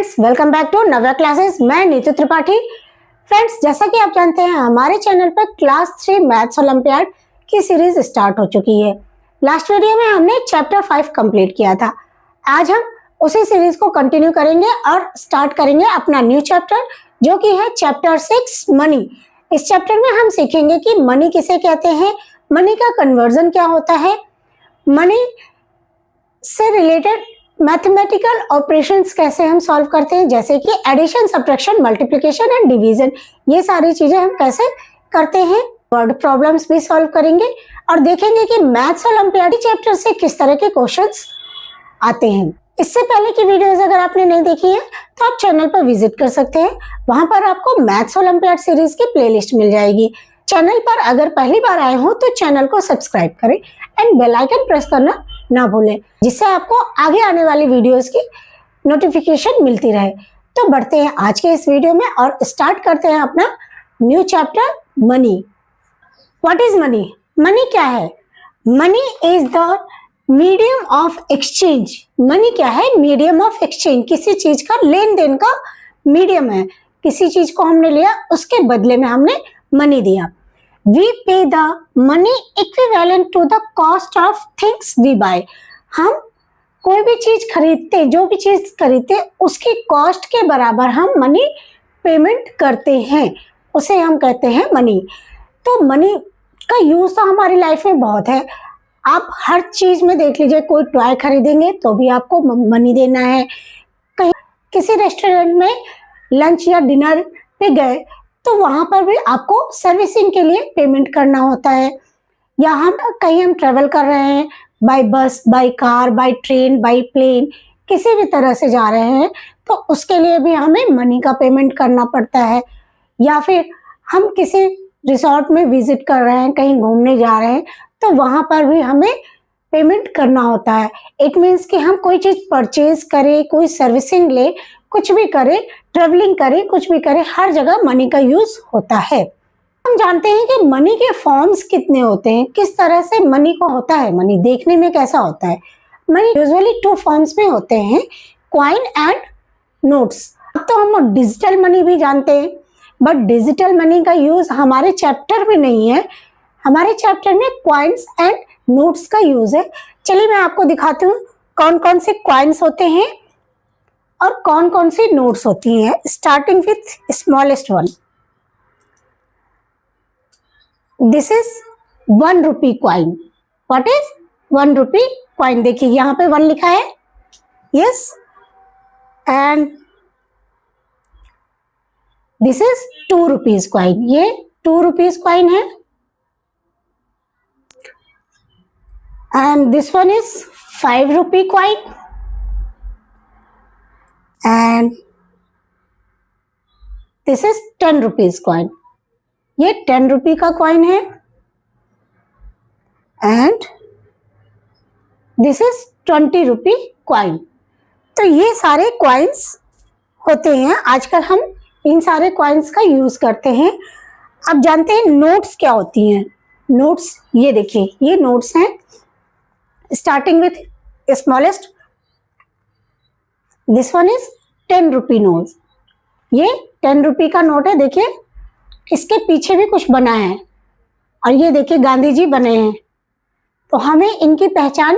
Friends, welcome back to Navya classes. मैं Neetu Tripathi. Friends, जैसा कि आप जानते हैं हमारे चैनल पर क्लास 3 मैथ्स ओलंपियाड की सीरीज स्टार्ट हो चुकी है। लास्ट वीडियो में हमने चैप्टर 5 कंप्लीट किया था। आज हम उसी सीरीज को कंटिन्यू करेंगे और स्टार्ट करेंगे अपना न्यू चैप्टर, जो कि है चैप्टर 6 मनी। इस चैप्टर में हम सीखेंगे कि मनी किसे कहते हैं, मनी का कन्वर्जन क्या होता है, मनी से रिलेटेड मैथमेटिकल ऑपरेशंस कैसे हम सॉल्व करते हैं, जैसे कि addition, subtraction, multiplication and division. ये सारी चीजें हम कैसे करते हैं। वर्ड प्रॉब्लम्स भी सॉल्व करेंगे और देखेंगे कि मैथ्स ओलंपियाड चैप्टर से किस तरह के क्वेश्चंस आते हैं। इससे पहले की वीडियोस अगर आपने नहीं देखी है तो आप चैनल पर विजिट कर सकते हैं। वहां पर आपको मैथ्स ओलंपियाड सीरीज की प्लेलिस्ट मिल जाएगी। चैनल पर अगर पहली बार आए हो तो चैनल को सब्सक्राइब करें एंड बेल आइकन प्रेस करना ना भूलें, जिससे आपको आगे आने वाली वीडियोस की नोटिफिकेशन मिलती रहे। तो बढ़ते हैं आज के इस वीडियो में और स्टार्ट करते हैं अपना new chapter money. What is money? Money क्या है? Money is the medium of exchange. Money क्या है? Medium of exchange. किसी चीज का लेन देन का मीडियम है। किसी चीज को हमने लिया, उसके बदले में हमने मनी दिया। We pay the money equivalent to the cost of things we buy. हम कोई भी चीज खरीदते, जो भी चीज खरीदते उसकी कॉस्ट के बराबर हम मनी पेमेंट करते हैं, उसे हम कहते हैं मनी। तो मनी का यूज तो हमारी लाइफ में बहुत है। आप हर चीज में देख लीजिए, कोई टॉय खरीदेंगे तो भी आपको मनी देना है। कहीं किसी रेस्टोरेंट में लंच या डिनर पे गए तो वहां पर भी आपको सर्विसिंग के लिए पेमेंट करना होता है। या हम कहीं ट्रेवल कर रहे हैं, by bus, by car, by train, by plane, किसी भी तरह से जा रहे हैं तो उसके लिए भी हमें मनी का पेमेंट करना पड़ता है। या फिर हम किसी रिसोर्ट में विजिट कर रहे हैं, कहीं घूमने जा रहे हैं तो वहां पर भी हमें पेमेंट करना होता है। इट मीन्स कि हम कोई चीज परचेज करें, कोई सर्विसिंग ले, कुछ भी करें, ट्रेवलिंग करें, कुछ भी करें, हर जगह मनी का यूज होता है। हम जानते हैं कि मनी के फॉर्म्स कितने होते हैं, किस तरह से मनी को होता है, मनी देखने में कैसा होता है। मनी यूजुअली 2 फॉर्म्स में होते हैं, कॉइन एंड नोट्स। अब तो हम डिजिटल मनी भी जानते हैं, बट डिजिटल मनी का यूज हमारे चैप्टर में नहीं है। हमारे चैप्टर में कॉइन्स एंड नोट्स का यूज है। चलिए मैं आपको दिखाती हूँ कौन कौन से कॉइन्स होते हैं और कौन कौन सी नोट्स होती हैं। Starting with smallest one, this is 1 rupee coin. What is 1 rupee coin? देखिए यहाँ पे 1 लिखा है, yes, and this is 2 rupees coin. ये 2 रुपीज कॉइन है and this one is 5 rupee coin and this is 10 rupees coin. ये 10 रुपी का coin है and this is 20 rupee coin. तो ये सारे कॉइन्स होते हैं। आजकल हम इन सारे कॉइन्स का यूज करते हैं। अब जानते हैं नोट्स क्या होती हैं। नोट्स, ये देखिए, ये नोट्स हैं। Starting with smallest, this one is 10 rupee note. ये 10 रुपी का नोट है। देखिए इसके पीछे भी कुछ बना है और ये देखिए गांधी जी बने हैं। तो हमें इनकी पहचान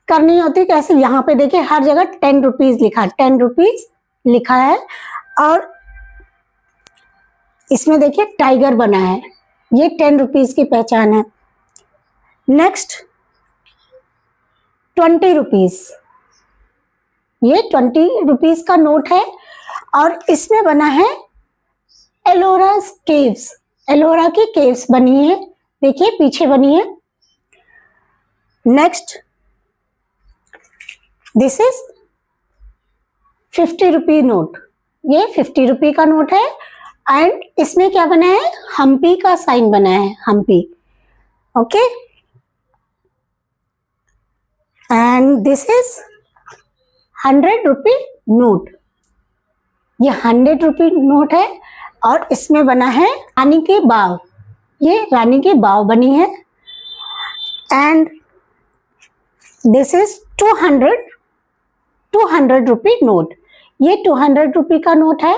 करनी होती है कैसे। यहाँ पे देखिए हर जगह 10 रुपीज लिखा, 10 रुपीज लिखा है और इसमें देखिए टाइगर बना है। ये 10 रुपीज की पहचान है। Next 20 rupees. ये 20 रुपीज का नोट है और इसमें बना है एलोरा केव्स। एलोरा की केव्स बनी है, देखिए पीछे बनी है। Next this is 50 rupee note. ये 50 रुपी का नोट है एंड इसमें क्या बना है? हम्पी का साइन बना है, Hampi. Okay, and this is 100 rupee note. ये 100 रुपी नोट है और इसमें बना है रानी की बाव। ये रानी की बाव बनी है and this is 200 rupee note. ये 200 रुपी का नोट है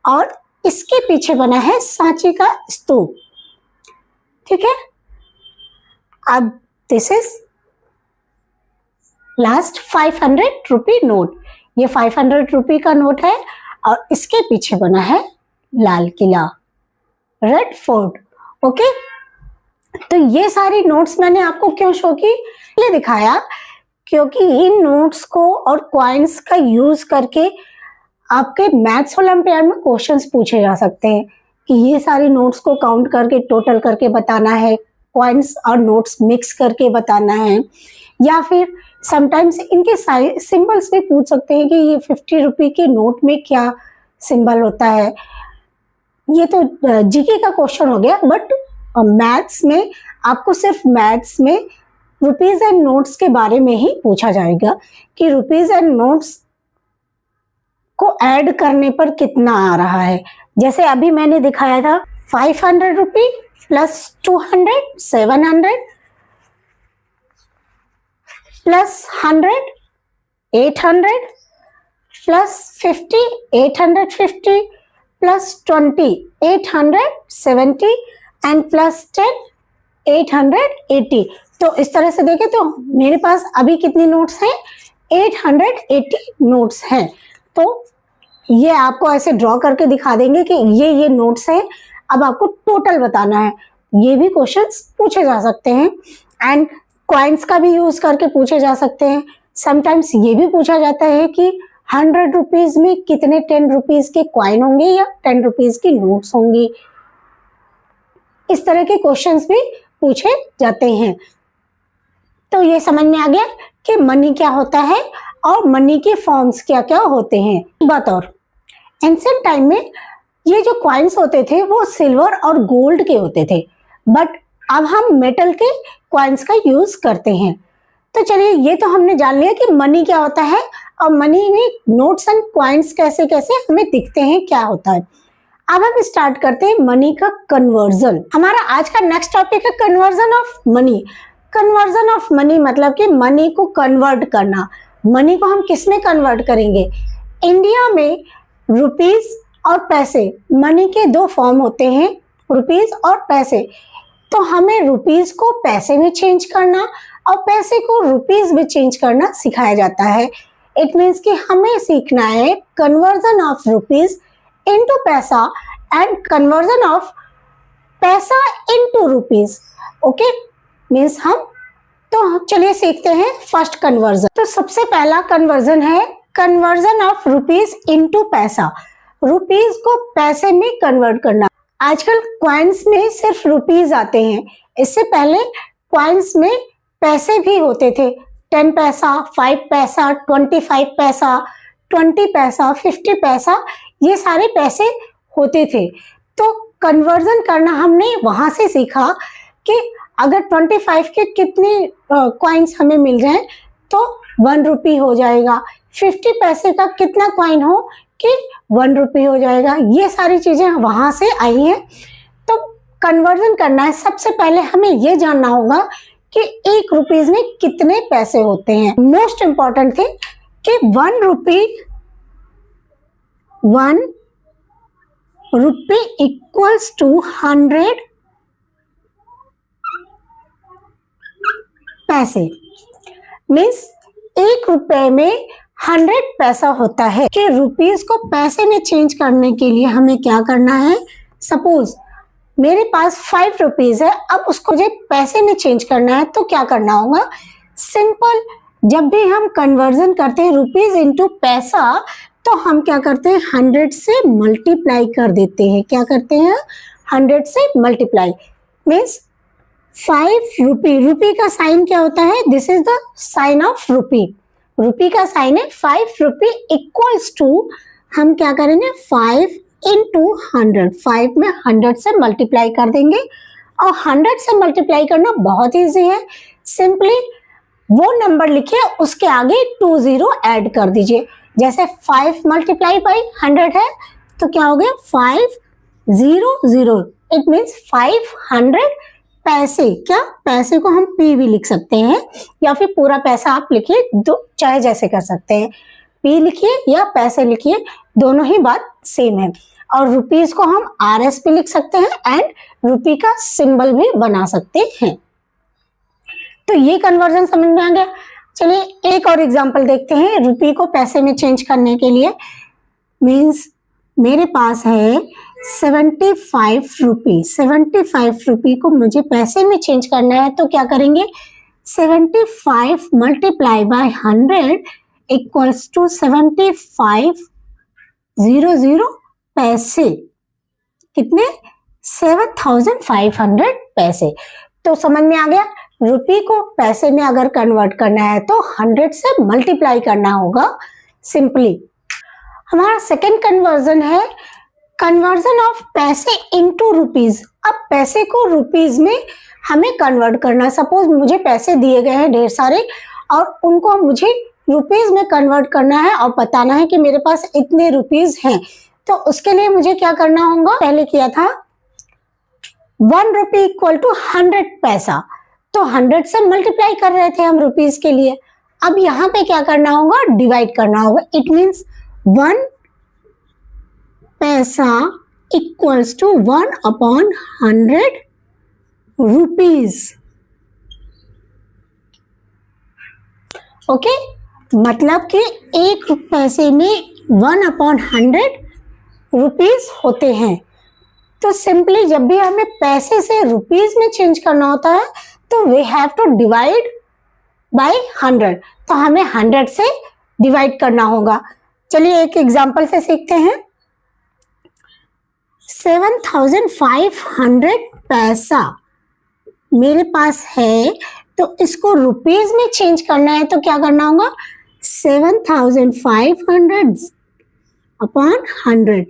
और इसके पीछे बना है सांची का स्तूप। ठीक है, अब this is last 500 rupee note. ये 500 रुपी का नोट है और इसके पीछे बना है Lal Qila, red fort. Okay, तो ये सारी नोट्स मैंने आपको क्यों शो की, ये दिखाया क्योंकि इन नोट्स को और कॉइन्स का यूज करके आपके मैथ्स ओलंपियाड में क्वेश्चंस पूछे जा सकते हैं कि ये सारी नोट्स को काउंट करके टोटल करके बताना है, कॉइन्स और नोट्स मिक्स करके बताना है, या फिर समटाइम्स इनके सिंबल्स भी पूछ सकते हैं कि ये 50 रुपी के नोट में क्या सिंबल होता है। ये तो जीके का क्वेश्चन हो गया, बट मैथ्स में आपको सिर्फ मैथ्स में रुपीज एंड नोट्स के बारे में ही पूछा जाएगा कि रुपीज एंड नोट्स को ऐड करने पर कितना आ रहा है। जैसे अभी मैंने दिखाया था 500 rupee plus 200 700 plus 100 800 plus 50 850 plus 20 870 and plus 10 880। तो इस तरह से देखें तो मेरे पास अभी कितनी नोट्स हैं, 880 नोट्स हैं। तो ये आपको ऐसे ड्रॉ करके दिखा देंगे कि ये नोट्स हैं, अब आपको टोटल बताना है। ये भी क्वेश्चंस पूछे जा सकते हैं एंड कॉइन्स का भी यूज करके पूछे जा सकते हैं। समटाइम्स ये भी पूछा जाता है कि 100 रुपीज में कितने 10 रुपीज के कॉइन होंगे या 10 रुपीज की नोट्स होंगी। इस तरह के क्वेश्चंस भी पूछे जाते हैं। तो ये समझ में आ गया कि मनी क्या होता है और मनी के फॉर्म्स क्या क्या होते हैं। बात और एंशिएंट टाइम में ये जो कॉइन्स होते थे वो सिल्वर और गोल्ड के होते थे, बट अब हम मेटल के कॉइन्स का यूज करते हैं। तो चलिए, ये तो हमने जान लिया कि मनी क्या होता है और मनी में नोट्स एंड कॉइन्स कैसे कैसे हमें दिखते हैं, क्या होता है। अब हम स्टार्ट करते हैं मनी का कन्वर्जन। हमारा आज का नेक्स्ट टॉपिक है conversion of money. Conversion of money मतलब कि मनी को कन्वर्ट करना। मनी को हम किस में कन्वर्ट करेंगे? इंडिया में रुपीज और पैसे, मनी के दो फॉर्म होते हैं, रुपीज और पैसे। तो हमें रुपीज को पैसे में चेंज करना और पैसे को रुपीज में चेंज करना सिखाया जाता है। इट मीन्स कि हमें सीखना है कन्वर्जन ऑफ रुपीज इनटू पैसा एंड कन्वर्जन ऑफ पैसा इनटू रुपीज। ओके, मीन्स हम तो चलिए सीखते हैं फर्स्ट कन्वर्जन। तो सबसे पहला कन्वर्जन है कन्वर्जन ऑफ रुपीज इनटू पैसा। रुपीज को पैसे में कन्वर्ट करना। आजकल कॉइन्स में सिर्फ रुपीज आते हैं, इससे पहले कॉइन्स में पैसे भी होते थे। 10 पैसा, 5 पैसा, 25 पैसा, 20 पैसा, 50 पैसा, ये सारे पैसे होते थे। तो कन्वर्जन करना हमने वहां से सीखा कि अगर 25 के कितने कॉइन्स हमें मिल जाए तो 1 रुपी हो जाएगा। 50 पैसे का कितना कॉइन हो कि 1 रुपी हो जाएगा। ये सारी चीजें वहां से आई हैं। तो कन्वर्जन करना है, सबसे पहले हमें ये जानना होगा कि 1 रुपीज में कितने पैसे होते हैं। मोस्ट इंपॉर्टेंट थिंग कि 1 रुपी इक्वल्स टू 100 पैसे। मीन्स 1 रुपए में 100 पैसा होता है। कि रुपीज को पैसे में चेंज करने के लिए हमें क्या करना है? सपोज मेरे पास 5 रुपीज है, अब उसको मुझे पैसे में चेंज करना है तो क्या करना होगा? सिंपल, जब भी हम कन्वर्जन करते हैं रुपीज इनटू पैसा तो हम क्या करते हैं? 100 से मल्टीप्लाई कर देते हैं। क्या करते हैं? 100 से मल्टीप्लाई। मीन्स 5 रुपी, रुपी का साइन क्या होता है? This is the sign of rupee. Rupee का साइन है 5 रुपी इक्वल्स टू, हम क्या करेंगे? 5 इंटू 100। 5 में 100 से मल्टीप्लाई कर देंगे और 100 से मल्टीप्लाई करना बहुत ईजी है। सिंपली वो नंबर लिखिए, उसके आगे 20 ऐड कर दीजिए। जैसे 5 मल्टीप्लाई बाई 100 है तो क्या हो गया? 500। इट मीन्स 500 पैसे। क्या? पैसे को हम पी भी लिख सकते हैं या फिर पूरा पैसा आप लिखिए, चाहे जैसे कर सकते हैं। पी लिखिए या पैसे लिखिए, दोनों ही बात सेम है। और रुपीज को हम RS भी लिख सकते हैं एंड रुपी का सिंबल भी बना सकते हैं। तो ये कन्वर्जन समझ में आ गया। चलिए एक और एग्जांपल देखते हैं रुपी को पैसे में चेंज करने के लिए। मीन्स मेरे पास है 75 रुपी। 75 रुपी को मुझे पैसे में चेंज करना है, तो क्या करेंगे, 75 मल्टीप्लाई बाय 100 इक्वल्स टू 7500 पैसे। कितने? 7500 पैसे। तो समझ में आ गया, रुपी को पैसे में अगर कन्वर्ट करना है तो 100 से मल्टीप्लाई करना होगा सिंपली। हमारा सेकेंड कन्वर्जन है कन्वर्जन ऑफ पैसे इनटू रुपीज। अब पैसे को रुपीज में हमें कन्वर्ट करना। सपोज मुझे पैसे दिए गए हैं ढेर सारे और उनको मुझे रुपीज में कन्वर्ट करना है और बताना है कि मेरे पास इतने रुपीज हैं। तो उसके लिए मुझे क्या करना होगा, पहले किया था 1 रुपी इक्वल टू 100 पैसा, तो 100 से मल्टीप्लाई कर रहे थे हम रुपीज के लिए। अब यहाँ पे क्या करना होगा, डिवाइड करना होगा। इट मीन्स 1 पैसा इक्वल्स टू 1/100 रुपीज। ओके, मतलब कि 1 पैसे में 1/100 रुपीज होते हैं। तो सिंपली जब भी हमें पैसे से रुपीज में चेंज करना होता है तो we have to divide by 100। तो हमें 100 से डिवाइड करना होगा। चलिए एक एग्जांपल से सीखते हैं। 7500 पैसा मेरे पास है, तो इसको रुपीज में चेंज करना है तो क्या करना होगा, 7500/100।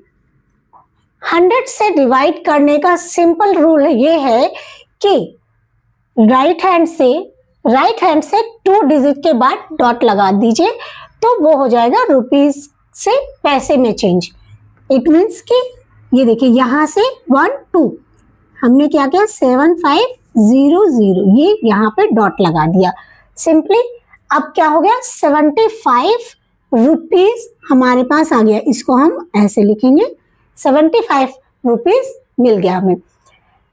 100 से डिवाइड करने का सिंपल रूल ये है कि राइट हैंड से 2 डिजिट के बाद डॉट लगा दीजिए, तो वो हो जाएगा रुपीज से पैसे में चेंज। इट मीन्स कि ये देखिए यहाँ से 1 2 हमने क्या किया, 7500, ये यहाँ पे डॉट लगा दिया सिंपली। अब क्या हो गया, 75 रुपीज हमारे पास आ गया। इसको हम ऐसे लिखेंगे, 75 रुपीज मिल गया हमें।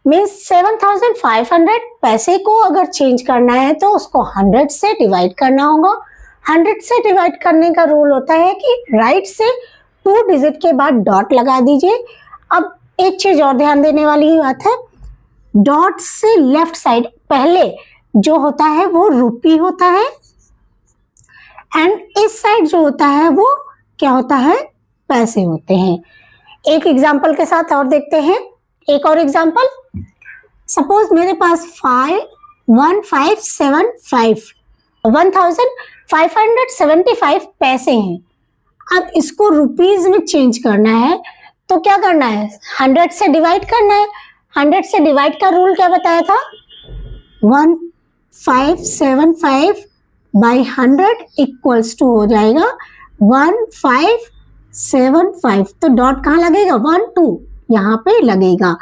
मीन्स 7500 पैसे को अगर चेंज करना है तो उसको 100 से डिवाइड करना होगा। 100 से डिवाइड करने का रूल होता है कि राइट से 2 डिजिट के बाद डॉट लगा दीजिए। अब एक चीज और ध्यान देने वाली बात है, डॉट से लेफ्ट साइड पहले जो होता है वो रुपी होता है एंड इस साइड जो होता है वो क्या होता है, पैसे होते हैं। एक एग्जांपल के साथ और देखते हैं। एक और एग्जांपल, सपोज मेरे पास 1575 पैसे हैं। अब इसको रुपीज में चेंज करना है तो क्या करना है, 100 से डिवाइड करना है। 100 से डिवाइड का रूल क्या बताया था, 1575 बाई 100 इक्वल्स टू हो जाएगा 1575। तो डॉट कहाँ लगेगा, 1 2 यहाँ पे लगेगा।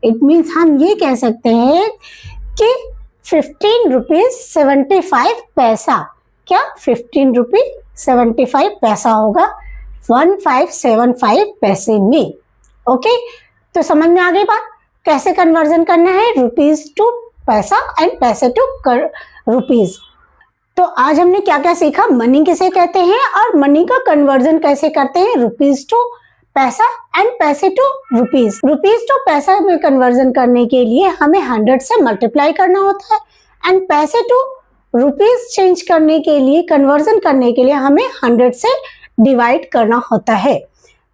इट मीन्स हम ये कह सकते हैं कि 15 रुपीज 75 पैसा, क्या 15 रुपीज 75 पैसा होगा 1575 पैसे में। ओके, तो समझ में आ गई बात, कैसे कन्वर्जन करना है रुपीज टू पैसा एंड पैसे टू रुपीज। तो आज हमने क्या क्या सीखा, मनी किसे कहते हैं और मनी का कन्वर्जन कैसे करते हैं, रुपीज टू पैसा एंड पैसे टू रुपीज। रुपीज टू पैसा में कन्वर्जन करने के लिए हमें 100 से मल्टीप्लाई करना होता है एंड पैसे टू रुपीज चेंज करने के लिए, कन्वर्जन करने के लिए हमें 100 से डिवाइड करना होता है।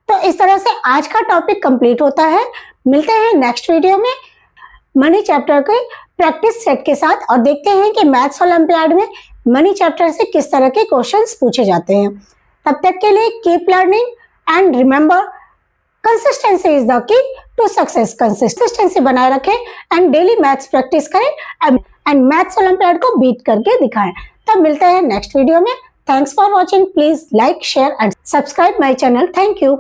तो इस तरह से आज का टॉपिक कंप्लीट होता है। मिलते हैं नेक्स्ट वीडियो में मनी चैप्टर के प्रैक्टिस सेट के साथ और देखते हैं कि मैथ्स ओलंपियाड में मनी चैप्टर से किस तरह के क्वेश्चंस पूछे जाते हैं। तब तक के लिए keep learning and remember, consistency is the key to success. Consistency बनाए रखें एंड डेली मैथ्स प्रैक्टिस करें एंड मैथ्स ओलंपियाड को बीट करके दिखाएं। तब मिलते हैं नेक्स्ट वीडियो में। Thanks for watching. Please like, share and subscribe my channel. Thank you.